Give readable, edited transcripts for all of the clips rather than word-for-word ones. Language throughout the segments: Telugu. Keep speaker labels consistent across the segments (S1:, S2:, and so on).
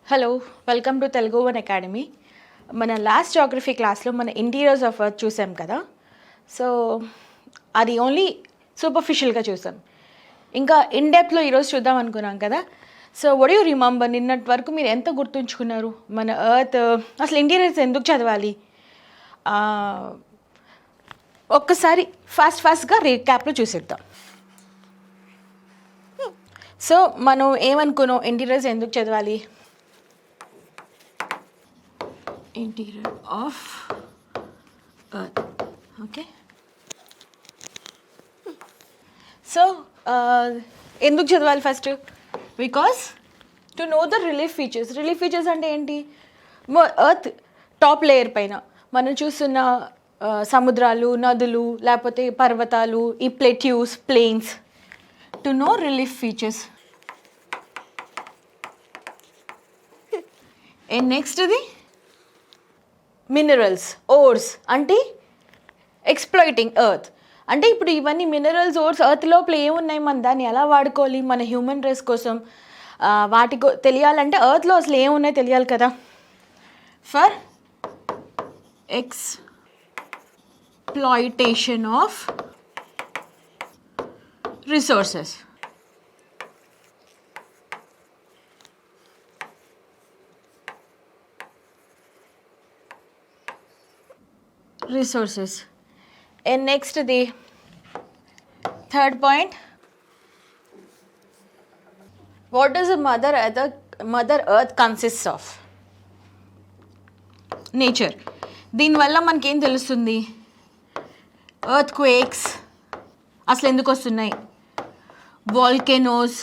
S1: Hello, welcome to Telugu one academy. మన లాస్ట్ జాగ్రఫీ క్లాస్లో మన ఇంటీరియర్స్ ఆఫ్ ఎర్త్ చూసాం కదా. సో అది ఓన్లీ సూపర్ఫిషియల్గా చూసాం. ఇంకా ఇన్ డెప్త్లో ఈరోజు చూద్దాం అనుకున్నాం కదా. సో వడ్ యూ రిమెంబర్, నిన్నటి వరకు మీరు ఎంత గుర్తుంచుకున్నారు? మన ఎర్త్ అసలు ఇంటీరియర్స్ ఎందుకు చదవాలి? ఒక్కసారి ఫాస్ట్గా రీక్యాప్లో చూసేద్దాం. సో మనం ఏమనుకున్నాం, ఇంటీరియర్స్ ఎందుకు చదవాలి? Interior of earth. Okay, so ఎందుకు చదవాలి first? Because to know the relief features. Relief features అంటే ఏంటి? ఎర్త్ టాప్ లేయర్ పైన మనం చూస్తున్న సముద్రాలు, నదులు, లేకపోతే పర్వతాలు, ఈ plateaus, plains. To know relief features. And నెక్స్ట్ది మినరల్స్, ఓర్స్, అంటే ఎక్స్ప్లాయిటింగ్ ఎర్త్. అంటే ఇప్పుడు ఇవన్నీ మినరల్స్, ఓర్స్ ఎర్త్ లోపల ఏమున్నాయి, మన దాన్ని ఎలా వాడుకోవాలి మన హ్యూమన్ రేస్ కోసం, వాటికి తెలియాలంటే ఎర్త్లో అసలు ఏమున్నాయి తెలియాలి కదా. For exploitation of resources. Resources. And next the third point, what does a mother earth consists of? Nature. దీనివల్ల మనకేం తెలుస్తుంది? ఎర్త్ క్వేక్స్ అసలు ఎందుకు వస్తున్నాయి, వాల్కెనోస్,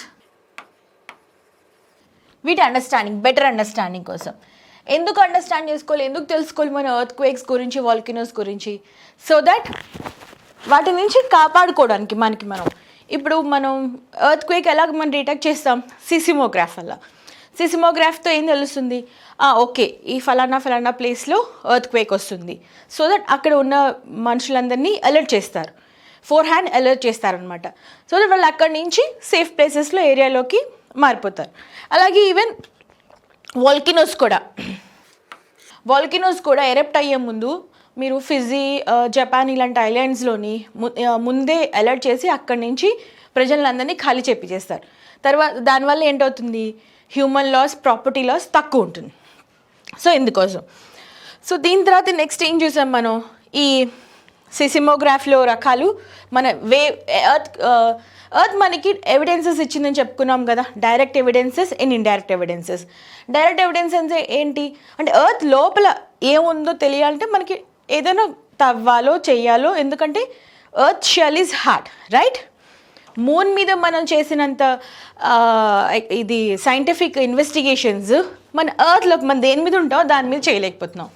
S1: వీటి అండర్స్టాండింగ్, బెటర్ అండర్స్టాండింగ్ కోసం. ఎందుకు అండర్స్టాండ్ చేసుకోవాలి, ఎందుకు తెలుసుకోవాలి మన ఎర్త్ క్వేక్స్ గురించి, వాల్కెనోస్ గురించి? సో దట్ వాటి నుంచి కాపాడుకోవడానికి మనం ఇప్పుడు ఎర్త్ క్వేక్ ఎలా మనం డిటెక్ట్ చేస్తాం? సిసిమోగ్రాఫ్ వల్ల. సిసిమోగ్రాఫ్తో ఏం తెలుస్తుంది? ఓకే, ఈ ఫలానా ప్లేస్లో ఎర్త్ క్వేక్ వస్తుంది. సో దట్ అక్కడ ఉన్న మనుషులందరినీ అలర్ట్ చేస్తారు, ఫోర్ హ్యాండ్ అలర్ట్ చేస్తారనమాట. సో దట్ వాళ్ళు అక్కడి నుంచి సేఫ్ ప్లేసెస్లో ఏరియాలోకి మారిపోతారు. అలాగే ఈవెన్ వాల్కెనోస్ కూడా ఎరెప్ట్ అయ్యే ముందు మీరు ఫిజీ, జపాన్ ఇలాంటి ఐలాండ్స్లోని ముందే అలర్ట్ చేసి అక్కడి నుంచి ప్రజలందరినీ ఖాళీ చేస్తారు. తర్వాత దానివల్ల ఏంటవుతుంది? హ్యూమన్ లాస్, ప్రాపర్టీ లాస్ తక్కువ ఉంటుంది. సో ఇందుకోసం. సో దీని తర్వాత నెక్స్ట్ ఏం చూసాం మనం? ఈ సిసిమోగ్రాఫ్లో రకాలు. మన ఎర్త్ మనకి ఎవిడెన్సెస్ ఇచ్చిందని చెప్పుకున్నాం కదా, direct evidences and indirect evidences. Direct evidences ఏంటి అంటే ఎర్త్ లోపల ఏముందో తెలియాలంటే మనకి ఏదైనా తవ్వాలో చెయ్యాలో, ఎందుకంటే earth shell is hard, right? Moon మీద మనం చేసినంత ఇది సైంటిఫిక్ ఇన్వెస్టిగేషన్స్ మన ఎర్త్లో మన దేని మీద ఉంటామో దాని మీద చేయలేకపోతున్నాం.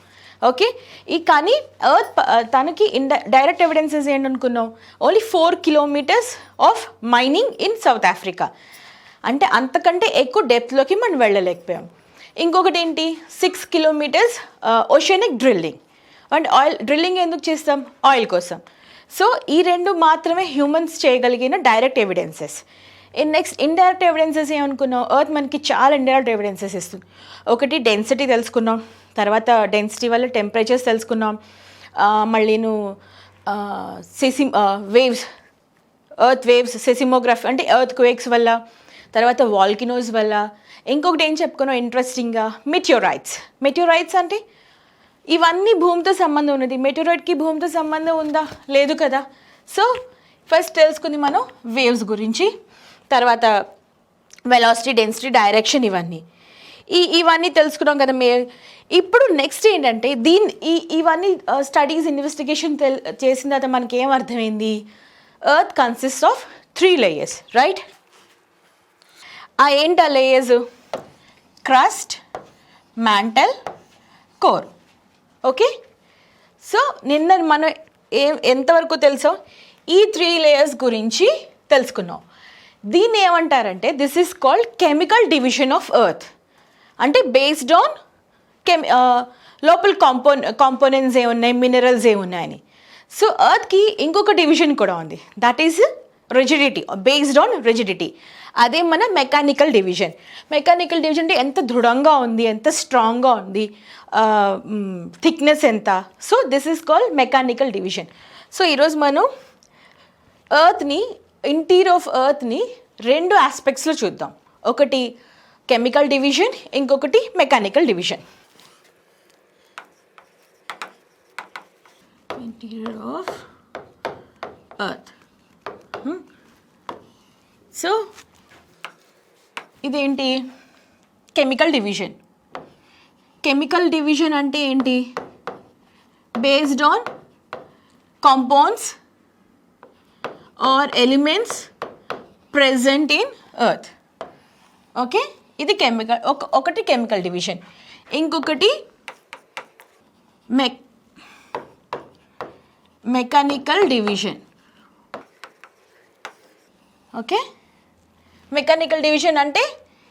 S1: ఓకే, కానీ ఎర్త్ తనకి డైరెక్ట్ ఎవిడెన్సెస్ ఏంటనుకున్నాం? Only 4 kilometers of mining in South Africa. అంటే అంతకంటే ఎక్కువ డెప్త్లోకి మనం వెళ్ళలేకపోయాం. ఇంకొకటి ఏంటి? 6 kilometers oceanic drilling. And drilling ఎందుకు చేస్తాం? ఆయిల్ కోసం. సో ఈ రెండు మాత్రమే హ్యూమన్స్ చేయగలిగిన direct evidences. Next indirect evidences ఏమనుకున్నాం? ఎర్త్ మనకి చాలా ఇండైరెక్ట్ ఎవిడెన్సెస్ ఇస్తుంది. ఒకటి డెన్సిటీ తెలుసుకున్నాం, తర్వాత డెన్సిటీ వల్ల టెంపరేచర్స్ తెలుసుకున్నాం, మళ్ళీను వేవ్స్, ఎర్త్ వేవ్స్, సెసిమోగ్రాఫ్ అంటే ఎర్త్ క్వేక్స్ వల్ల, తర్వాత వాల్కెనోస్ వల్ల. ఇంకొకటి ఏం చెప్పుకున్నాం ఇంట్రెస్టింగ్గా? మెటియోరైట్స్ అంటే ఇవన్నీ భూమితో సంబంధం ఉన్నది. మెటియోరైట్కి భూమితో సంబంధం ఉందా? లేదు కదా. సో ఫస్ట్ తెలుసుకుంది మనం వేవ్స్ గురించి, తర్వాత వెలాసిటీ, డెన్సిటీ, డైరెక్షన్, ఇవన్నీ తెలుసుకున్నాం కదా. ఇప్పుడు నెక్స్ట్ ఏంటంటే ఇవన్నీ స్టడీస్, ఇన్వెస్టిగేషన్ చేసిన తర్వాత మనకి ఏం అర్థమైంది? Earth consist of 3 layers, right? ఏంటి ఆ layers? Crust, mantle, core. Okay, so నిన్న మనం ఎంతవరకు తెలుసో ఈ 3 layers గురించి తెలుసుకున్నాం. దీన్ని ఏమంటారంటే this is called chemical division of earth. అంటే బేస్డ్ ఆన్ లోపల కాంపోనెంట్స్ ఏమున్నాయి, మినరల్స్ ఏమున్నాయని. సో ఎర్త్కి ఇంకొక డివిజన్ కూడా ఉంది, that is rigidity, based on rigidity. అదే మన మెకానికల్ డివిజన్. మెకానికల్ డివిజన్ అంటే ఎంత దృఢంగా ఉంది, ఎంత స్ట్రాంగ్గా ఉంది, థిక్నెస్ ఎంత. So this is called mechanical division. So ఈరోజు మనం ఎర్త్ని, ఇంటీరియర్ ఆఫ్ ఎర్త్ని రెండు ఆస్పెక్ట్స్లో చూద్దాం. ఒకటి కెమికల్ డివిజన్, ఇంకొకటి mechanical division. Interior of earth. So ఇదేంటి? Chemical division. కెమికల్ డివిజన్ అంటే ఏంటి? Based on compounds or elements present in earth. Okay, ఇది కెమికల్. ఒకటి కెమికల్ డివిజన్, ఇంకొకటి mechanical division. Okay, mechanical division అంటే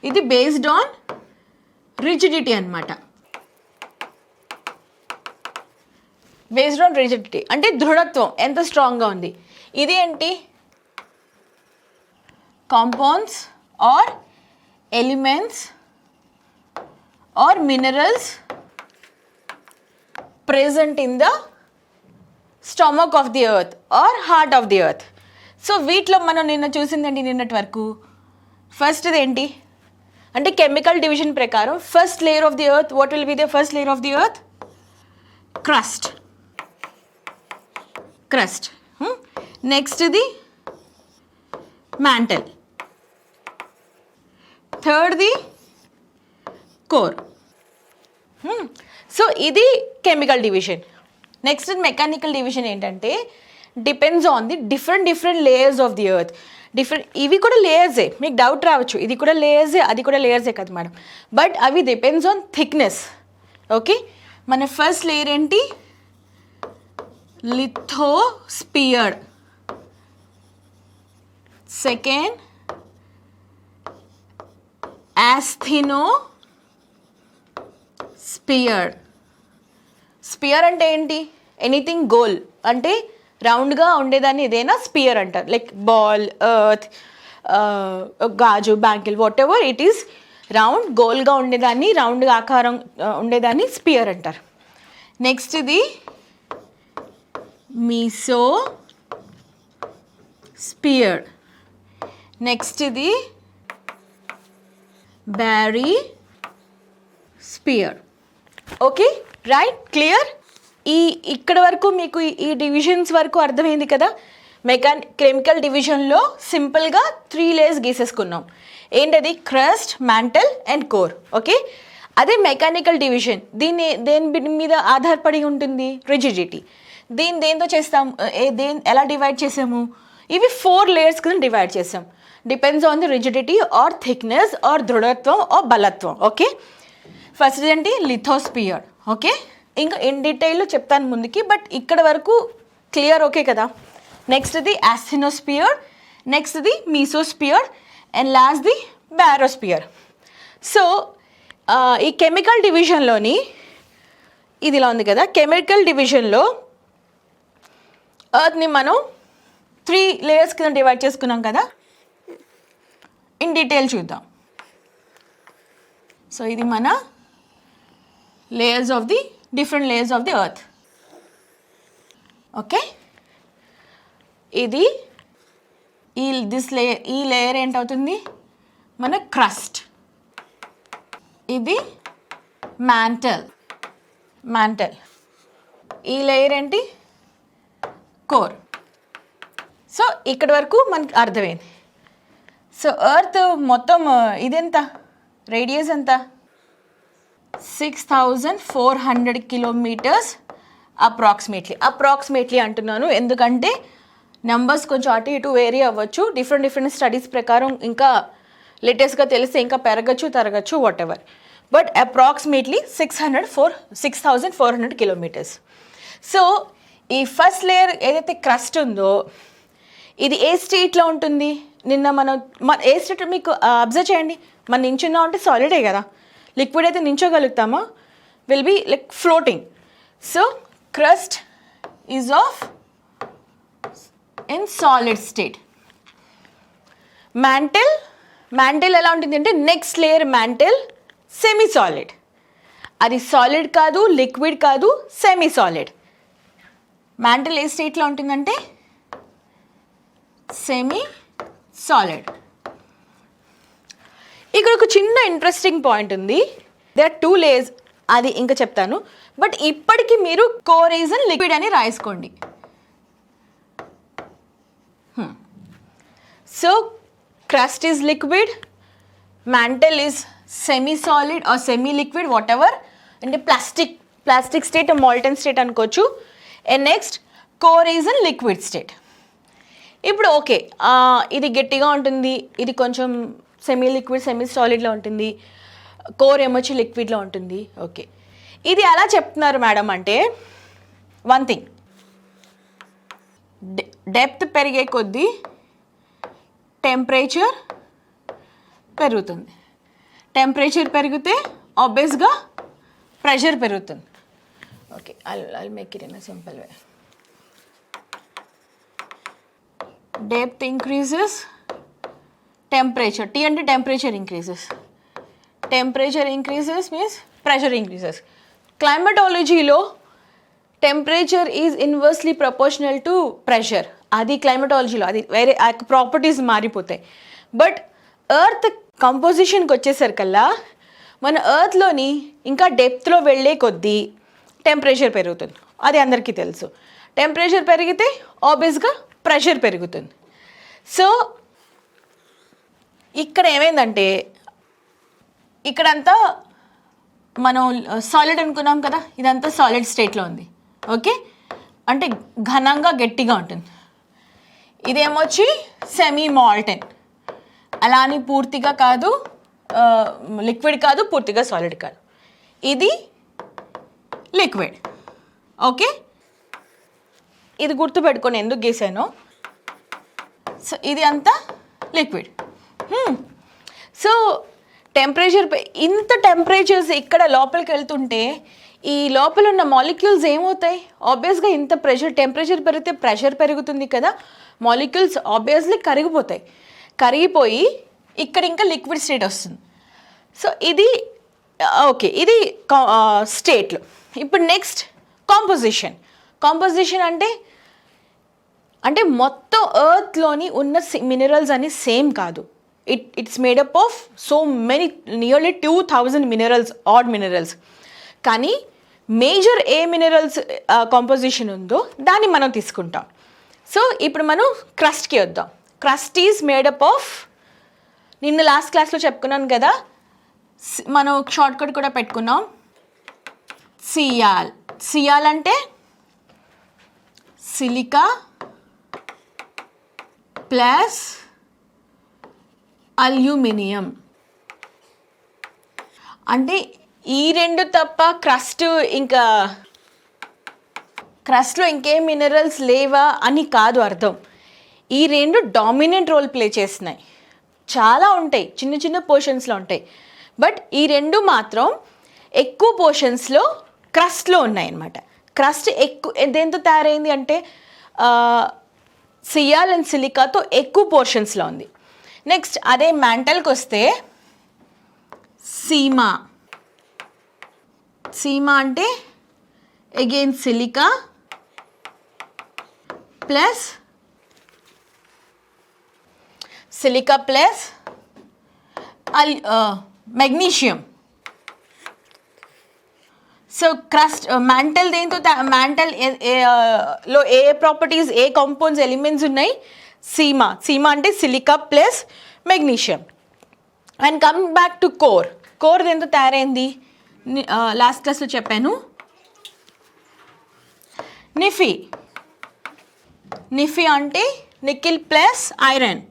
S1: ఇది బేస్డ్ ఆన్ రిజిడిటీ అన్నమాట. బేస్డ్ ఆన్ రిజిడిటీ అంటే దృఢత్వం, ఎంత స్ట్రాంగ్గా ఉంది. ఇది ఏంటి? Compounds or elements or minerals present in the stomach of the earth or heart of the earth. So వీటిలో మనం నిన్న చూసిందండి, నిన్నటి వరకు ఫస్ట్ది ఏంటి అంటే కెమికల్ డివిజన్ ప్రకారం first layer of the earth, what will be the first layer of the earth? Crust. Crust. నెక్స్ట్ది మ్యాంటల్. థర్డ్ది కోర్. సో ఇది chemical division. Next mechanical division ఏంటంటే depends on the different layers of the earth. ఇవి కూడా లేయర్సే. మీకు డౌట్ రావచ్చు, ఇది కూడా లేయర్సే, అది కూడా లేయర్సే కదా మేడం. బట్ అవి డిపెండ్స్ ఆన్ థిక్నెస్. ఓకే, మన ఫస్ట్ లేయర్ ఏంటి? లిథోస్పియర్. సెకండ్ ఆస్థెనోస్పియర్. స్పియర్ అంటే ఏంటి? ఎనీథింగ్ గోల్ అంటే రౌండ్గా ఉండేదాన్ని ఏదైనా స్పియర్ అంటారు. లైక్ బాల్, ఎర్త్, గాజు, bangle, whatever it is round, గోల్గా ఉండేదాన్ని, రౌండ్గా ఆకారం ఉండేదాన్ని స్పియర్ అంటారు. నెక్స్ట్ ఇది మీసోస్పియర్. నెక్స్ట్ ఇది బారిస్పియర్. Okay, right, clear. ఇక్కడ వరకు మీకు ఈ డివిజన్స్ వరకు అర్థమైంది కదా. కెమికల్ డివిజన్లో సింపుల్గా 3 లేయర్స్ గీసేసుకున్నాం. ఏంటది? Crust, mantle and core. Okay, అదే మెకానికల్ డివిజన్ దేని మీద ఆధారపడి ఉంటుంది? రిజిడిటీ. దేంతో చేస్తాం? ఎలా డివైడ్ చేసాము? ఇవి 4 లేయర్స్ కింద డివైడ్ చేసాం. Depends on the rigidity or thickness or దృఢత్వం ఆర్ బలత్వం. ఓకే, ఫస్ట్ ఏంటి? లిథోస్పియర్. ఓకే, ఇంకా ఇన్ డీటెయిల్లో చెప్తాను ముందుకి, బట్ ఇక్కడ వరకు క్లియర్. ఓకే కదా. నెక్స్ట్ది ఆస్థెనోస్పియర్, నెక్స్ట్ది మీసోస్పియర్ అండ్ లాస్ట్ది బారోస్పియర్. సో ఈ కెమికల్ డివిజన్లోని ఇది ఇలా ఉంది కదా. కెమికల్ డివిజన్లో ఎర్త్ని మనం 3 లేయర్స్ కింద డివైడ్ చేసుకున్నాం కదా. ఇన్ డీటెయిల్ చూద్దాం. సో ఇది మన layers of the different layers of the earth. Okay, ఇది ఈ లేయర్ ఏంటవుతుంది? మన క్రస్ట్. ఇది మ్యాంటల్. ఈ లేయర్ ఏంటి? కోర్. సో ఇక్కడి వరకు మనకు అర్థమైంది. సో ఎర్త్ మొత్తం ఇదెంత? రేడియస్ ఎంత? 6400 కిలోమీటర్స్ అప్రాక్సిమేట్లీ అంటున్నాను, ఎందుకంటే నెంబర్స్ కొంచెం అటు ఇటు వేరీ అవ్వచ్చు. డిఫరెంట్ స్టడీస్ ప్రకారం ఇంకా లేటెస్ట్గా తెలిస్తే ఇంకా పెరగచ్చు, తరగచ్చు, whatever. But approximately 6400 kilometres. So ఈ ఫస్ట్ లేయర్ ఏదైతే క్రస్ట్ ఉందో ఇది ఏ స్టేట్లో ఉంటుంది? నిన్న మనం ఏ స్టేట్ మీకు అబ్జర్వ్ చేయండి. మనం నించున్నాం అంటే సాలిడే కదా. లిక్విడ్ అయితే నించోగలుగుతామా? Will be like floating. So crust is of in solid state. Mantle ఎలా ఉంటుంది అంటే next layer mantle semi solid, అది సాలిడ్ కాదు, లిక్విడ్ కాదు, సెమీ సాలిడ్. మ్యాంటిల్ ఏ స్టేట్లో ఉంటుందంటే సెమీ సాలిడ్. ఇక్కడ ఒక చిన్న ఇంట్రెస్టింగ్ పాయింట్ ఉంది. దే ఆర్ 2 లేయర్స్, అది ఇంకా చెప్తాను. బట్ ఇప్పటికీ మీరు కోర్ ఈజ్ లిక్విడ్ అని రాసుకోండి. So crust is liquid, mantle is semi-solid or semi-liquid, whatever, అంటే ప్లాస్టిక్ స్టేట్, మాల్టన్ స్టేట్ అనుకోవచ్చు. And next core is in liquid state. ఇప్పుడు ఓకే, ఇది గట్టిగా ఉంటుంది, ఇది కొంచెం సెమీ లిక్విడ్ సెమీ సాలిడ్లో ఉంటుంది, కోర్ ఏమొచ్చి లిక్విడ్లో ఉంటుంది. ఓకే, ఇది ఎలా చెప్తున్నారు మేడం అంటే, వన్ థింగ్, డెప్త్ పెరిగే కొద్దీ టెంపరేచర్ పెరుగుతుంది. టెంపరేచర్ పెరిగితే ఆబ్వియస్గా ప్రెషర్ పెరుగుతుంది. Okay, I'll make it in a simple way. Depth increases, temperature, T అంటే temperature increases. Temperature increases means pressure increases. క్లైమటాలజీలో temperature is inversely proportional to pressure. అది క్లైమటాలజీలో, అది వేరే ప్రాపర్టీస్ మారిపోతాయి. బట్ ఎర్త్ కంపోజిషన్కి వచ్చేసరికల్లా మన ఎర్త్లోని ఇంకా డెప్త్లో వెళ్ళే కొద్దీ టెంపరేచర్ పెరుగుతుంది. అది అందరికీ తెలుసు. టెంపరేచర్ పెరిగితే ఆబ్వియస్గా ప్రెషర్ పెరుగుతుంది. సో ఇక్కడ ఏమైందంటే, ఇక్కడంతా మనం సాలిడ్ అనుకున్నాం కదా, ఇదంతా సాలిడ్ స్టేట్లో ఉంది. ఓకే, అంటే ఘనంగా గట్టిగా ఉంటుంది. ఇదేమొచ్చి సెమీ మాల్టన్, అలా అని పూర్తిగా కాదు, లిక్విడ్ కాదు, పూర్తిగా సాలిడ్ కాదు. ఇది లిక్విడ్. ఓకే, ఇది గుర్తుపెట్టుకొని ఎందుకు గీసాను. సో ఇది అంతా లిక్విడ్. సో టెంపరేచర్, ఇంత టెంపరేచర్స్ ఇక్కడ లోపలికి వెళ్తుంటే ఈ లోపల ఉన్న మాలిక్యూల్స్ ఏమవుతాయి? ఆబ్వియస్గా ఇంత టెంపరేచర్ పెరిగితే ప్రెషర్ పెరుగుతుంది కదా, మాలిక్యూల్స్ ఆబ్వియస్లీ కరిగిపోతాయి. కరిగిపోయి ఇక్కడ ఇంకా లిక్విడ్ స్టేట్ వస్తుంది. సో ఇది ఓకే, ఇది స్టేట్లో. ఇప్పుడు నెక్స్ట్ కాంపోజిషన్ అంటే మొత్తం ఎర్త్లోని ఉన్న మినరల్స్ అని సేమ్ కాదు. It's made up of so many, nearly 2000 minerals, odd minerals. కానీ మేజర్ ఏ మినరల్స్ కాంపోజిషన్ ఉందో దాన్ని మనం తీసుకుంటాం. సో ఇప్పుడు మనం క్రస్ట్కి వద్దాం. క్రస్ట్ ఈజ్ మేడప్ ఆఫ్, నిన్న లాస్ట్ క్లాస్లో చెప్పుకున్నాను కదా, మనం షార్ట్ కట్ కూడా పెట్టుకున్నాం, సియాల్ అంటే సిలికా ప్లస్ అల్యూమినియం. అంటే ఈ రెండు తప్ప ఇంకా క్రస్ట్లో ఇంకేం మినరల్స్ లేవా అని కాదు అర్థం. ఈ రెండు డామినెంట్ రోల్ ప్లే చేస్తున్నాయి. చాలా ఉంటాయి, చిన్న చిన్న పోర్షన్స్లో ఉంటాయి, బట్ ఈ రెండు మాత్రం ఎక్కువ పోర్షన్స్లో క్రస్ట్లో ఉన్నాయన్నమాట. క్రస్ట్ ఎక్కువ దేంతో తయారైంది అంటే సియాల్ అండ్ సిలికాతో ఎక్కువ పోర్షన్స్లో ఉంది. నెక్స్ట్ అదే మ్యాంటల్కి వస్తే సీమా అంటే again silica plus magnesium. So crust mantle దేంతో లో ఏ ప్రాపర్టీస్, ఏ కాంపౌండ్స్, ఎలిమెంట్స్ ఉన్నాయి? సీమా అంటే silica plus magnesium. And coming back to core దేంతో తయారైంది? లాస్ట్ క్లాస్లో చెప్పాను, నిఫీ అంటే nickel plus iron.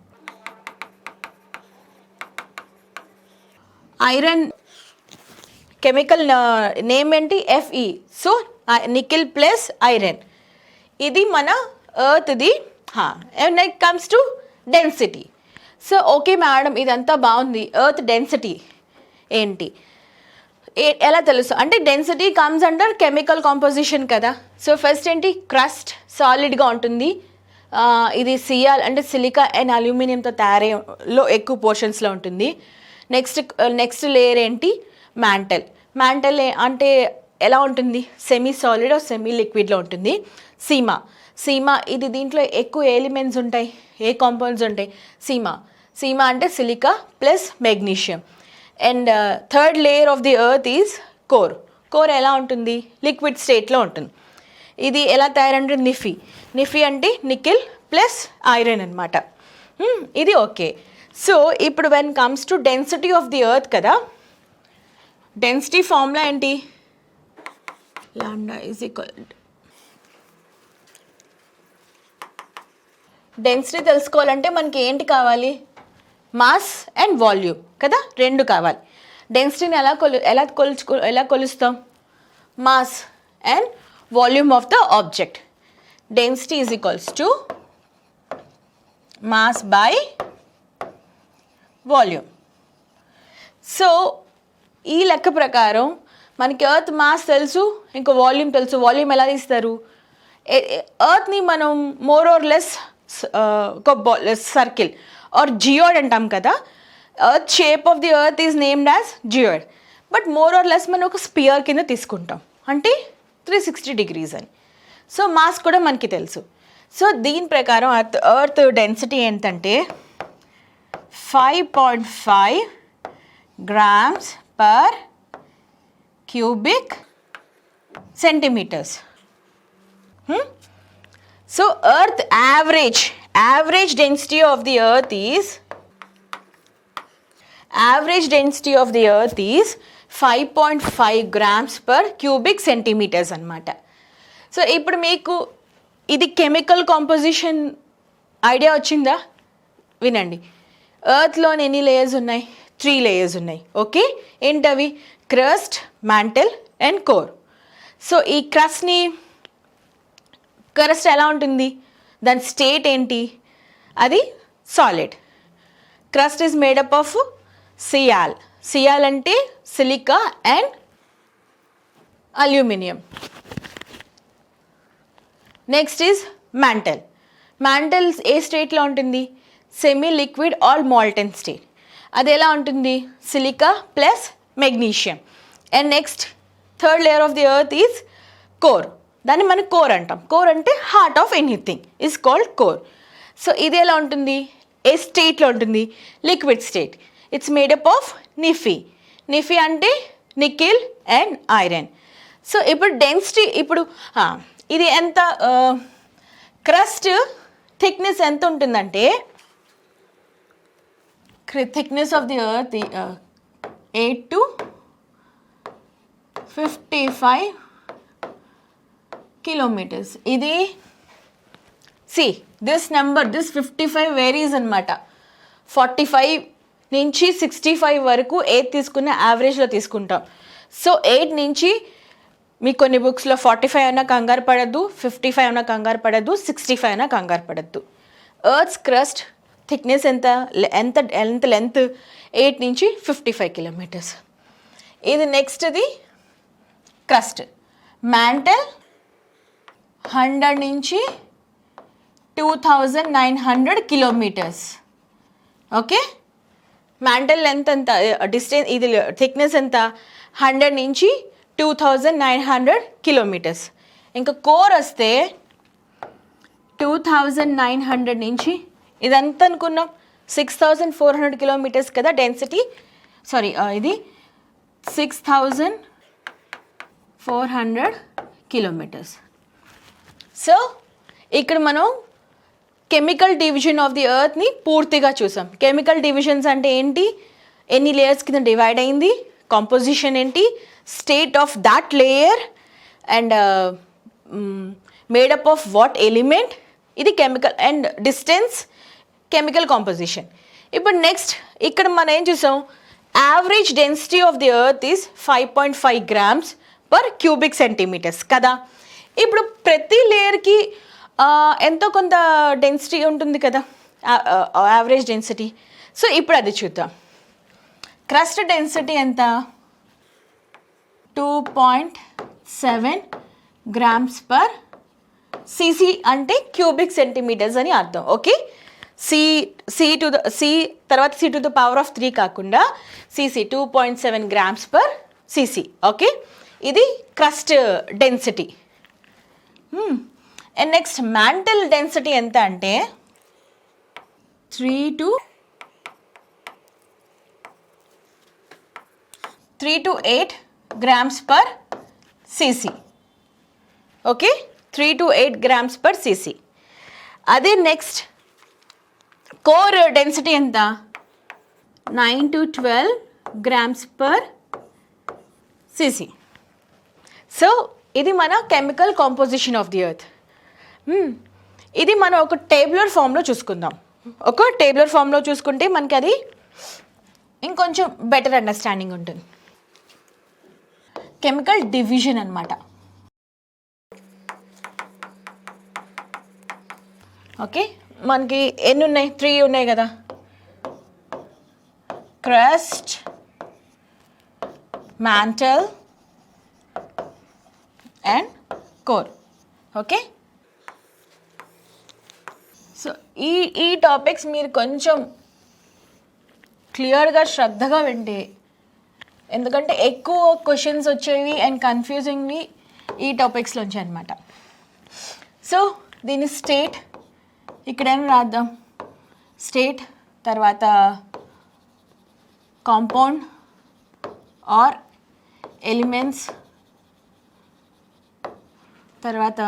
S1: Chemical name ఏంటి? Fe. So nickel plus iron. ఇది మన ఎర్త్ది. And next comes to density. So okay madam, ఇదంతా బాగుంది, ఎర్త్ డెన్సిటీ ఏంటి, ఎలా తెలుసు అంటే density comes under chemical composition కదా. సో ఫస్ట్ ఏంటి, క్రస్ట్ సాలిడ్గా ఉంటుంది, ఇది సియాల్ అంటే సిలికా అండ్ అల్యూమినియంతో తయారయ్యేలో ఎక్కువ పోర్షన్స్లో ఉంటుంది. నెక్స్ట్ లేయర్ ఏంటి? మ్యాంటల్. మ్యాంటల్ అంటే ఎలా ఉంటుంది? సెమీ సాలిడ్ సెమీ లిక్విడ్లో ఉంటుంది. సీమా ఇది దీంట్లో ఎక్కువ ఎలిమెంట్స్ ఉంటాయి. ఏ కాంపౌండ్స్ ఉంటాయి? సీమా అంటే silica plus magnesium. And third layer of the earth is core ఎలా ఉంటుంది? లిక్విడ్ స్టేట్లో ఉంటుంది. ఇది ఎలా తయారంటే నిఫీ అంటే నికెల్ ప్లస్ ఐరన్ అనమాట. ఇది ఓకే. సో ఇప్పుడు when comes to density of the earth కదా, డెన్సిటీ ఫార్ములా ఏంటి? లాండా ఈజ్ ఈక్వల్, డెన్సిటీ తెలుసుకోవాలంటే మనకి ఏంటి కావాలి? మాస్ అండ్ వాల్యూమ్ కదా, రెండు కావాలి. డెన్సిటీని ఎలా కొలుస్తాం? Mass and volume of the object. Density is equals to mass by volume. So ఈ లెక్క ప్రకారం మనకి ఎర్త్ మాస్ తెలుసు, ఇంకా వాల్యూమ్ తెలుసు. వాల్యూమ్ ఎలా తీస్తారు? ఎర్త్ని మనం మోర్ ఆర్ లెస్ ఒక సర్కిల్ ఆర్ జియోడ్ అంటాం కదా. Earth shape of the earth is named as geoid. But more or less మనం ఒక స్పియర్ కింద తీసుకుంటాం, అంటే 360 degrees అని. సో మాస్ కూడా మనకి తెలుసు. సో దీని ప్రకారం ఎర్త్ డెన్సిటీ ఏంటంటే 5.5 grams per cubic centimeters. So earth average density of the earth is 5.5 grams per cubic centimeters అన్నమాట. సో ఇప్పుడు మీకు ఇది కెమికల్ కాంపోజిషన్ ఐడియా వచ్చిందా? వినండి. ఎర్త్లో ఎన్ని లేయర్స్ ఉన్నాయి? 3 layers ఉన్నాయి. ఓకే, ఏంటవి? Crust, mantle and core. So ఈ క్రస్ట్ ఎలా ఉంటుంది? దాని స్టేట్ ఏంటి? అది solid. Crust is made up of sial అంటే silica and aluminium. Next is mantle ఏ స్టేట్లో ఉంటుంది? Semi liquid or molten state. అది ఎలా ఉంటుంది? Silica plus magnesium. And next third layer of the earth is core. దాన్ని మనం కోర్ అంటాం. కోర్ అంటే heart of anything is called core. So ఇది ఎలా ఉంటుంది? ఏ స్టేట్లో ఉంటుంది? Liquid state. It's made up of nife అంటే నికెల్ అండ్ ఐరన్. సో ఇప్పుడు డెన్సిటీ, ఇది ఎంత, క్రస్ట్ థిక్నెస్ ఎంత ఉంటుందంటే, thickness of the earth 8 to 55 kilometers. ఇది దిస్ 55 వేరీస్ అనమాట. 45 నుంచి 65 వరకు 8 తీసుకున్న యావరేజ్లో తీసుకుంటాం. సో 8 నుంచి మీకు కొన్ని బుక్స్లో 45 అయినా కంగారు పడద్దు, 55 అయినా కంగారు పడద్దు, 65 అయినా కంగారు పడద్దు. ఎర్త్స్ క్రస్ట్ థిక్నెస్ ఎంత లెంత్? 8 నుంచి 55 kilometers. ఇది నెక్స్ట్ది క్రస్ట్. మ్యాంటల్ 100 నుంచి 2900 kilometers. ఓకే, మ్యాంటల్ లెంత్ ఎంత? డిస్టెన్స్, ఇది థిక్నెస్ ఎంత? 100 నుంచి 2900 kilometers. ఇంకా కోర్ వస్తే 2900 నుంచి ఇదంతా అనుకున్నాం 6400 kilometers కదా డెన్సిటీ. ఇది 6400 kilometers. సో ఇక్కడ మనం కెమికల్ డివిజన్ ఆఫ్ ది ఎర్త్ని పూర్తిగా చూసాం. కెమికల్ డివిజన్స్ అంటే ఏంటి? ఎన్ని లేయర్స్ కింద డివైడ్ అయింది, కాంపోజిషన్ ఏంటి, state of that layer and made up of what element, ఇది chemical and distance, chemical composition. ఇప్పుడు నెక్స్ట్ ఇక్కడ మనం ఏం చూసాం? Average density of the earth is 5.5 grams per cubic centimeters కదా. ఇప్పుడు ప్రతి లేయర్కి ఎంతో కొంత డెన్సిటీ ఉంటుంది కదా, యావరేజ్ డెన్సిటీ. సో ఇప్పుడు అది చూద్దాం. క్రస్ట్ డెన్సిటీ ఎంత? 2.7 grams per సిసి అంటే క్యూబిక్ సెంటీమీటర్స్ అని అర్థం. ఓకే, సి తర్వాత C to the power of 3 కాకుండా cc 2.7 grams per cc. Okay, ఇది crust density. And next mantle density ఎంత అంటే 3 to 8 grams per cc. Okay, 3 to 8 grams per cc. అదే నెక్స్ట్ కోర్ డెన్సిటీ ఎంత 9 to 12 grams per cc. So ఇది మన chemical composition of the earth. ఇది మనం ఒక టేబులర్ ఫామ్లో చూసుకుందాం. ఒక టేబులర్ ఫామ్లో చూసుకుంటే మనకి అది ఇంకొంచెం బెటర్ అండర్స్టాండింగ్ ఉంటుంది. కెమికల్ డివిజన్ అన్నమాట. ఓకే, మనకి ఎన్ని ఉన్నాయి? 3 ఉన్నాయి కదా. Crust, mantle and core. Okay, so ఈ టాపిక్స్ మీరు కొంచెం క్లియర్గా శ్రద్ధగా వింటే, ఎందుకంటే ఎక్కువ క్వశ్చన్స్ వచ్చేవి అండ్ కన్ఫ్యూజింగ్వి ఈ టాపిక్స్లోంచి అనమాట. సో దీని స్టేట్ ఇక్కడేం రాద్దాం, స్టేట్ తర్వాత కాంపౌండ్ ఆర్ ఎలిమెంట్స్, తర్వాత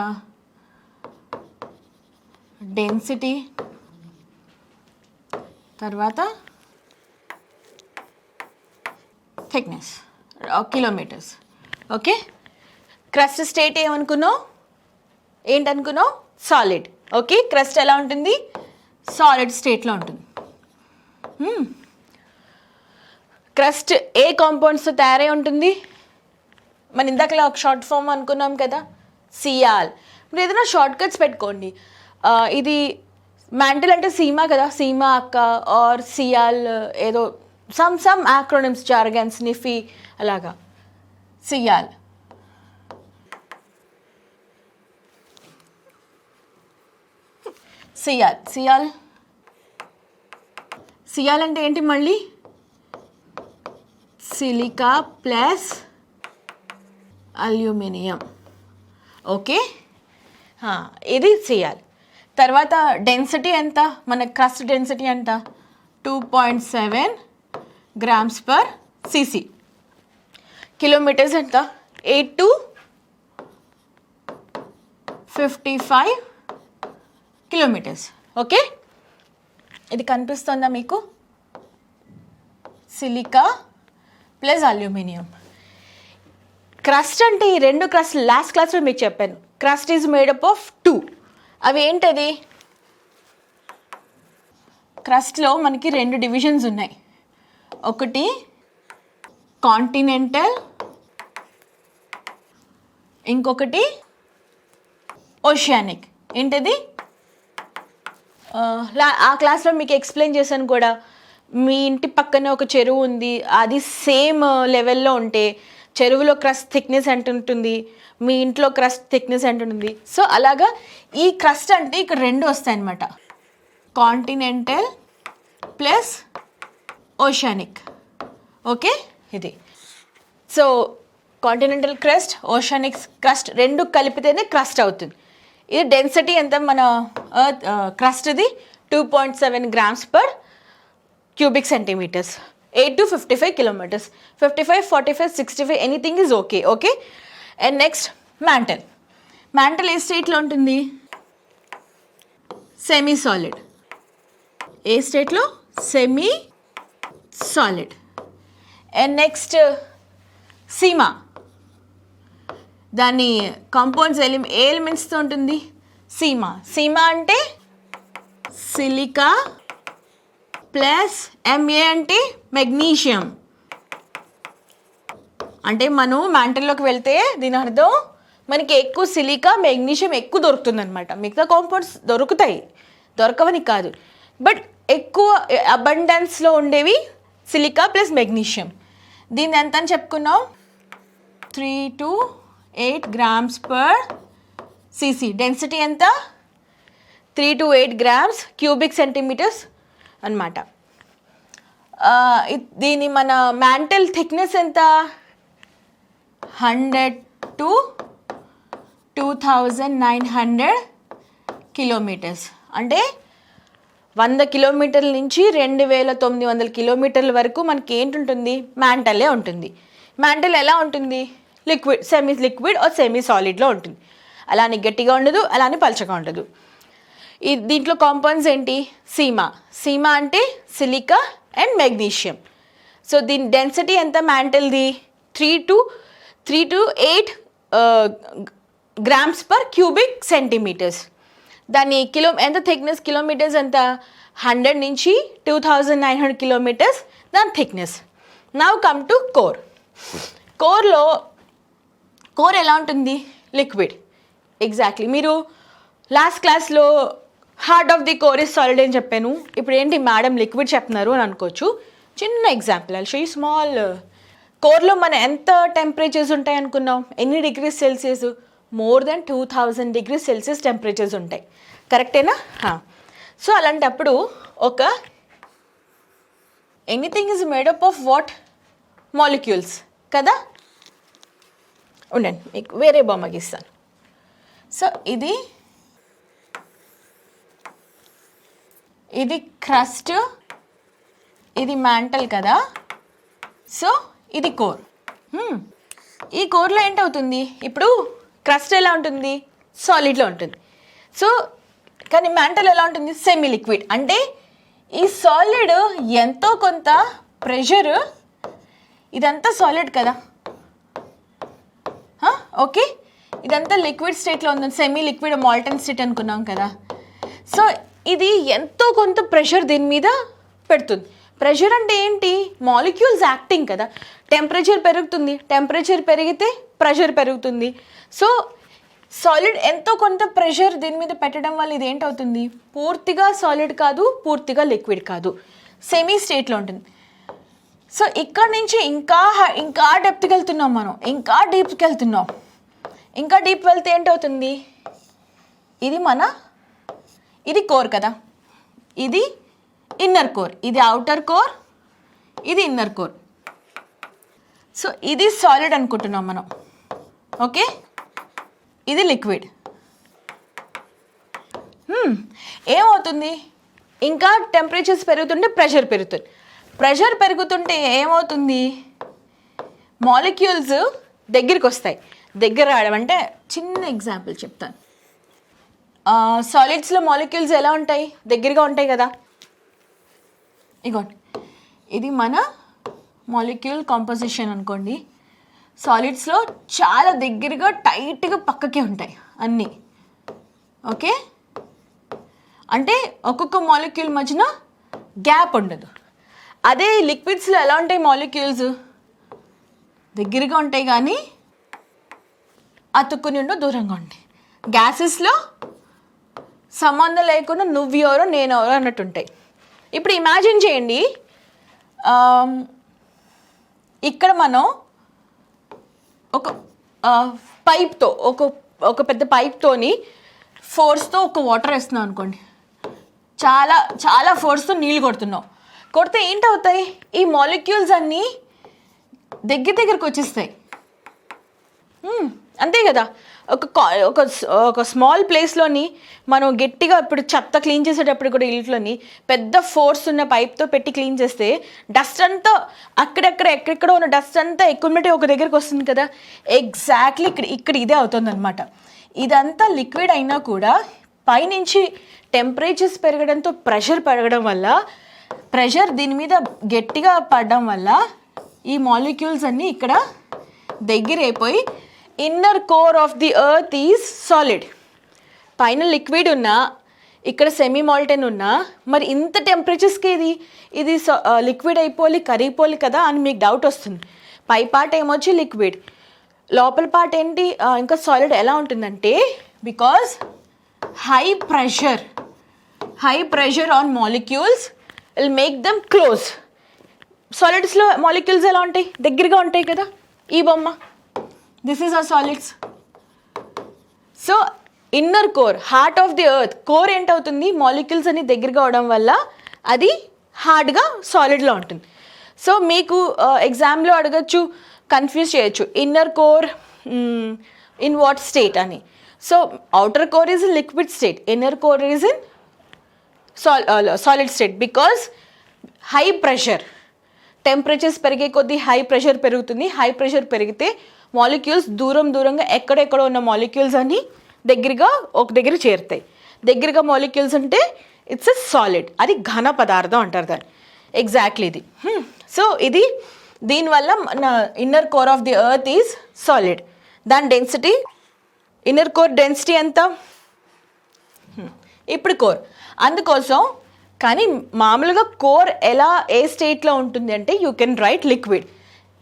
S1: డెన్సిటీ, తర్వాత thickness kilometres. Okay, crust state ఏమనుకున్నావు, ఏంటనుకున్నావు? సాలిడ్. ఓకే, క్రస్ట్ ఎలా ఉంటుంది? సాలిడ్ స్టేట్లో ఉంటుంది. క్రస్ట్ ఏ కాంపౌండ్స్తో తయారై ఉంటుంది? మన ఇందాకలా ఒక షార్ట్ ఫామ్ అనుకున్నాం కదా, సియాల్. ఇప్పుడు ఏదైనా షార్ట్ కట్స్ పెట్టుకోండి. ఇది మ్యాంటల్ అంటే సీమా కదా, సీమా అక్క ఆర్ సియాల్, ఏదో సమ్ యాక్రోనిమ్స్, జార్గన్, స్నిఫీ అలాగా. సియాల్. సియాల్ అంటే ఏంటి మళ్ళీ? Silica plus aluminium. ఓకే, ఇది సియాల్. తర్వాత డెన్సిటీ ఎంత? మన క్రస్ట్ డెన్సిటీ ఎంత? 2.7 grams per cc. కిలోమీటర్స్ ఎంత? 8 to 55 kilometers. ఓకే, ఇది కనిపిస్తుందా మీకు? Silica plus aluminium. క్రస్ట్ అంటే ఈ రెండు క్రస్ట్ లాస్ట్ క్లాస్లో మీకు చెప్పాను. Crust is made up of 2. అవి ఏంటది? క్రస్ట్లో మనకి 2 డివిజన్స్ ఉన్నాయి. ఒకటి కాంటినెంటల్, ఇంకొకటి ఓషియానిక్. ఏంటది? ఆ క్లాస్లో మీకు ఎక్స్ప్లెయిన్ చేశాను కూడా. మీ ఇంటి పక్కనే ఒక చెరువు ఉంది, అది సేమ్ లెవెల్లో ఉంటే చెరువులో క్రస్ట్ థిక్నెస్ ఎంత ఉంటుంది, మీ ఇంట్లో క్రస్ట్ థిక్నెస్ ఎంత ఉంటుంది. సో అలాగా ఈ క్రస్ట్ అంటే ఇక్కడ 2 వస్తాయి అన్నమాట, కాంటినెంటల్ ప్లస్ ఓషియానిక్. ఓకే, ఇది. So continental crust, oceanic crust 2 కలిపితేనే క్రస్ట్ అవుతుంది. ఇది డెన్సిటీ ఎంత మన ఎర్త్ క్రస్ట్ది? 2.7 grams per cubic centimeters. 8 to 55 kilometers. 55, 45, 65 anything is okay. Okay, and next mantle. Mantle ఏ స్టేట్లో ఉంటుంది? Semi solid. ఏ స్టేట్లో? Semi solid. And next sima. దాని కాంపౌండ్స్ ఏ ఎలిమెంట్స్తో ఉంటుంది? సీమా అంటే సిలికా ప్లస్ ఎంఏ అంటే మెగ్నీషియం. అంటే మనం మ్యాంటల్లోకి వెళ్తే దీని అర్థం మనకి ఎక్కువ సిలికా, మెగ్నీషియం ఎక్కువ దొరుకుతుంది అనమాట. మిగతా కాంపౌండ్స్ దొరుకుతాయి, దొరకవని కాదు, బట్ ఎక్కువ అబండెన్స్లో ఉండేవి సిలికా ప్లస్ మెగ్నీషియం. దీన్ని ఎంత అని చెప్పుకున్నాం? 3 to 8 grams per cc. Density ఎంత? 3 to 8 grams క్యూబిక్ సెంటీమీటర్స్ అనమాట. దీని మన మ్యాంటల్ థిక్నెస్ ఎంత? 100 to 2900 కిలోమీటర్స్. అంటే 100 కిలోమీటర్ల నుంచి 2900 కిలోమీటర్ల వరకు మనకి ఏంటుంటుంది? మ్యాంటలే ఉంటుంది. మ్యాంటల్ ఎలా ఉంటుంది? Liquid, semi liquid or semi సాలిడ్లో ఉంటుంది. అలానే గట్టిగా ఉండదు, అలానే పలచగా ఉండదు. దీంట్లో కాంపౌండ్స్ ఏంటి? సీమా అంటే సిలికా అండ్ మెగ్నీషియం. సో దీని డెన్సిటీ ఎంత మ్యాంటల్ది? 3 to 8 grams per cubic centimeters. దాని ఎంత థిక్నెస్? కిలోమీటర్స్ ఎంత? 100 నుంచి 2900 కిలోమీటర్స్ దాని thickness. Now come to core. Core ఎలా ఉంటుంది? లిక్విడ్. ఎగ్జాక్ట్లీ. మీరు లాస్ట్ క్లాస్లో heart of the core is solid అని చెప్పాను. ఇప్పుడు ఏంటి మేడం లిక్విడ్ చెప్తున్నారు అని అనుకోవచ్చు. చిన్న ఎగ్జాంపుల్ షో యూ స్మాల్. కోర్లో మన ఎంత టెంపరేచర్స్ ఉంటాయి అనుకున్నాం? ఎన్ని degrees Celsius? More than 2000 degrees Celsius temperatures ఉంటాయి. కరెక్టేనా? సో అలాంటప్పుడు anything is made up of what? Molecules కదా. ఉండండి, మీకు వేరే బొమ్మ గీస్తాను. సో ఇది క్రస్ట్, ఇది మ్యాంటల్ కదా. సో ఇది కోర్. ఈ కోర్లో ఏంటవుతుంది? ఇప్పుడు క్రస్ట్ ఎలా ఉంటుంది? సాలిడ్లో ఉంటుంది. సో కానీ మ్యాంటల్ ఎలా ఉంటుంది? Semi liquid. అంటే ఈ సాలిడ్ ఎంతో కొంత ప్రెషర్, ఇదంతా సాలిడ్ కదా. ఓకే, ఇదంతా లిక్విడ్ స్టేట్లో ఉంది. సెమీ లిక్విడ్ మాల్టన్ స్టేట్ అనుకున్నాం కదా. సో ఇది ఎంతో కొంత ప్రెషర్ దీని మీద పెడుతుంది. ప్రెషర్ అంటే ఏంటి? మాలిక్యూల్స్ యాక్టింగ్ కదా. టెంపరేచర్ పెరుగుతుంది, టెంపరేచర్ పెరిగితే ప్రెషర్ పెరుగుతుంది. సో సాలిడ్ ఎంతో కొంత ప్రెషర్ దీని మీద పెట్టడం వల్ల ఇది ఏంటవుతుంది? పూర్తిగా సాలిడ్ కాదు, పూర్తిగా లిక్విడ్ కాదు, సెమీ స్టేట్లో ఉంటుంది. సో ఇక్కడ నుంచి ఇంకా డెప్త్కి వెళ్తున్నాం మనం, ఇంకా డీప్కి వెళ్తున్నాం. ఇంకా డీప్ వెళ్తే ఏంటవుతుంది? ఇది కోర్ కదా. ఇది ఇన్నర్ కోర్, ఇది అవుటర్ కోర్, ఇది ఇన్నర్ కోర్. సో ఇది సాలిడ్ అనుకుంటున్నాం మనం. ఓకే, ఇది లిక్విడ్. ఏమవుతుంది? ఇంకా టెంపరేచర్స్ పెరుగుతుంటే ప్రెషర్ పెరుగుతుంది. ప్రెషర్ పెరుగుతుంటే ఏమవుతుంది? మాలిక్యూల్స్ దగ్గరికి వస్తాయి. దగ్గర రావడం అంటే చిన్న ఎగ్జాంపుల్ చెప్తాను. సాలిడ్స్లో మాలిక్యూల్స్ ఎలా ఉంటాయి? దగ్గరగా ఉంటాయి కదా. ఇగోండి, ఇది మన మాలిక్యూల్ కాంపోజిషన్ అనుకోండి. సాలిడ్స్లో చాలా దగ్గరగా టైట్గా పక్కకే ఉంటాయి అన్నీ. ఓకే, అంటే ఒక్కొక్క మాలిక్యూల్ మధ్యన గ్యాప్ ఉండదు. అదే లిక్విడ్స్లో ఎలా ఉంటాయి? మాలిక్యూల్స్ దగ్గరగా ఉంటాయి కానీ అతుక్కుని ఉండో దూరంగా ఉంటాయి. గ్యాసెస్లో సంబంధం లేకుండా నువ్వు ఎవరో నేను ఎవరో అన్నట్టు ఉంటాయి. ఇప్పుడు ఇమాజిన్ చేయండి, ఇక్కడ మనం ఒక పైప్తో ఒక పెద్ద పైప్తోని ఫోర్స్తో ఒక వాటర్ వేస్తున్నాం అనుకోండి. చాలా చాలా ఫోర్స్తో నీళ్ళు కొడితే ఏంటవుతాయి? ఈ మాలిక్యూల్స్ అన్నీ దగ్గరికి వచ్చేస్తాయి. అంతే కదా. ఒక స్మాల్ ప్లేస్లోని మనం గట్టిగా ఇప్పుడు చెత్త క్లీన్ చేసేటప్పుడు కూడా ఇంట్లోని పెద్ద ఫోర్స్ ఉన్న పైప్తో పెట్టి క్లీన్ చేస్తే డస్ట్ అంతా ఎక్కడెక్కడో ఉన్న డస్ట్ అంతా ఎక్కువ ఒక దగ్గరికి వస్తుంది కదా. ఎగ్జాక్ట్లీ ఇక్కడ ఇదే అవుతుంది అనమాట. ఇదంతా లిక్విడ్ అయినా కూడా పైనుంచి టెంపరేచర్స్ పెరగడంతో ప్రెషర్ పెరగడం వల్ల, ప్రెషర్ దీని మీద గట్టిగా పడడం వల్ల ఈ మాలిక్యూల్స్ అన్నీ ఇక్కడ దగ్గర అయిపోయి inner core of the earth is solid. పైన లిక్విడ్ ఉన్నా, ఇక్కడ సెమీ మాల్టన్ ఉన్నా, మరి ఇంత టెంపరేచర్స్కి ఇది లిక్విడ్ అయిపోవాలి, కరిగిపోవాలి కదా అని మీకు డౌట్ వస్తుంది. పై పార్ట్ ఏమొచ్చి లిక్విడ్, లోపల పార్ట్ ఏంటి ఇంకా సాలిడ్. ఎలా ఉంటుందంటే because high pressure on molecules will make them close. సాలిడ్స్లో మాలిక్యూల్స్ ఎలా ఉంటాయి? దగ్గరగా ఉంటాయి కదా. ఈ బొమ్మ, this is our solids. So inner core, heart of the earth. Core ఏంటవుతుంది, మాలిక్యూల్స్ అని దగ్గరగా అవడం వల్ల అది హార్డ్గా సాలిడ్లో ఉంటుంది. సో మీకు ఎగ్జామ్లో అడగచ్చు, కన్ఫ్యూజ్ చేయొచ్చు, inner core in what state అని. So outer core is in liquid state, inner core is in solid state. Because high pressure, temperatures పెరిగే కొద్దీ హై ప్రెషర్ పెరుగుతుంది. హై ప్రెషర్ పెరిగితే మాలిక్యూల్స్ దూరంగా ఎక్కడెక్కడ ఉన్న మాలిక్యూల్స్ అన్నీ దగ్గరగా ఒక దగ్గర చేరుతాయి. దగ్గరగా మాలిక్యూల్స్ అంటే ఇట్స్ ఎ సాలిడ్, అది ఘన పదార్థం అంటారు దాన్ని. ఎగ్జాక్ట్లీ ఇది. సో ఇది దీనివల్ల మన inner core of the earth is solid. దాని డెన్సిటీ, ఇన్నర్ కోర్ డెన్సిటీ ఎంత? ఇప్పుడు కోర్ అందుకోసం. కానీ మామూలుగా కోర్ ఎలా ఏ స్టేట్లో ఉంటుంది అంటే you can write liquid.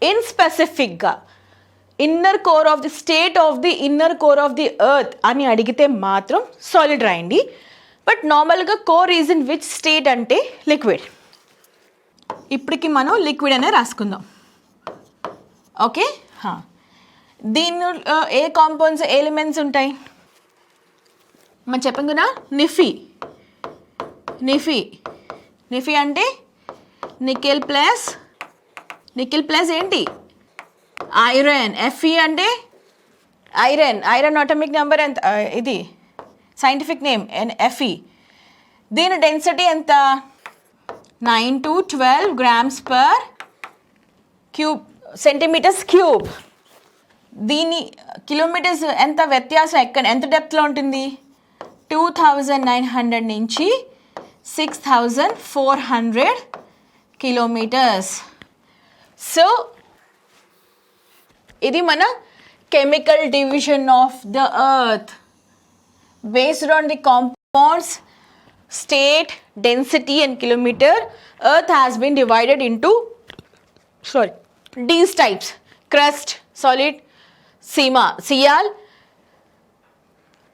S1: In స్పెసిఫిక్గా inner core of the state of the inner core of the earth అని అడిగితే మాత్రం సాలిడ్ రాయండి. బట్ నార్మల్గా core is in which state అంటే లిక్విడ్. ఇప్పటికి మనం లిక్విడ్ అనే రాసుకుందాం. ఓకే, దీని ఏ కాంపౌండ్స్ ఎలిమెంట్స్ ఉంటాయి మనం చెప్పాం కదా. నిఫీ అంటే నికెల్ ప్లస్ ఏంటి, ఐరన్. Fe అంటే ఐరన్ అటామిక్ నెంబర్ ఎంత, ఇది సైంటిఫిక్ నేమ్ Fe. దీని డెన్సిటీ ఎంత, 9 to 12 grams per centimetres cube. దీని కిలోమీటర్స్ ఎంత వ్యత్యాసం, ఎంత డెప్త్లో ఉంటుంది, 2900 నుంచి 6400 కిలోమీటర్స్. సో ఇది మన chemical division of the earth based on the compounds, state, density and kilometer. Earth has been divided into these types: crust, solid, Cl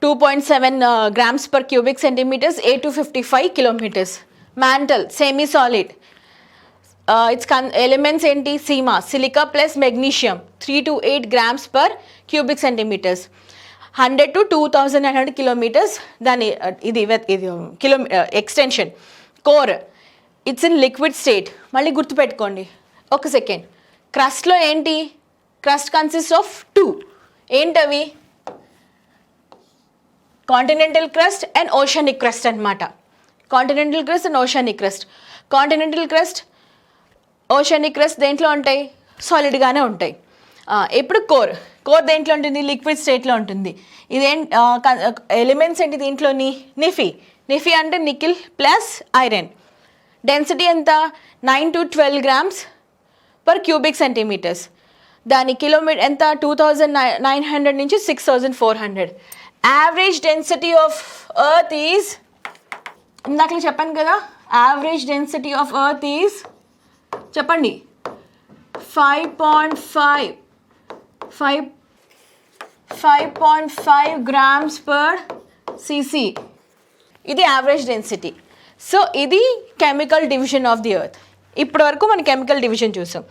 S1: 2.7 grams per cubic centimeters, 8 to 55 kilometers. Mantle, semi solid. Its elements enti, silica plus magnesium, 3 to 8 grams per cubic centimeters. 100 to 2900 kilometers దాని ఇది extension. Core it's in liquid state. మళ్ళీ గుర్తుపెట్టుకోండి ఒక సెకండ్. క్రస్ట్లో ఏంటి, క్రస్ట్ కన్సిస్ట్ ఆఫ్ 2. ఏంటవి, continental crust and oceanic crust అనమాట. Continental crust and oceanic crust. Continental crust, oceanic crust దేంట్లో ఉంటాయి, సాలిడ్గానే ఉంటాయి. ఇప్పుడు కోర్ దేంట్లో ఉంటుంది, లిక్విడ్ స్టేట్లో ఉంటుంది. ఇదేం ఎలిమెంట్స్ ఏంటి దీంట్లోని, నిఫీ అంటే నికిల్ ప్లస్ ఐరన్. డెన్సిటీ ఎంత, 9 to 12 grams per cubic centimeters. దాని కిలోమీటర్ ఎంత, 2900 నుంచి 6400. Average density of earth is, ఇందాక చెప్పాను కదా, average density of earth is చెప్పండి, 5.5 grams per cc. ఇది యావరేజ్ డెన్సిటీ. సో ఇది chemical division of the earth. ఇప్పటి వరకు మనం కెమికల్ డివిజన్ చూసాం.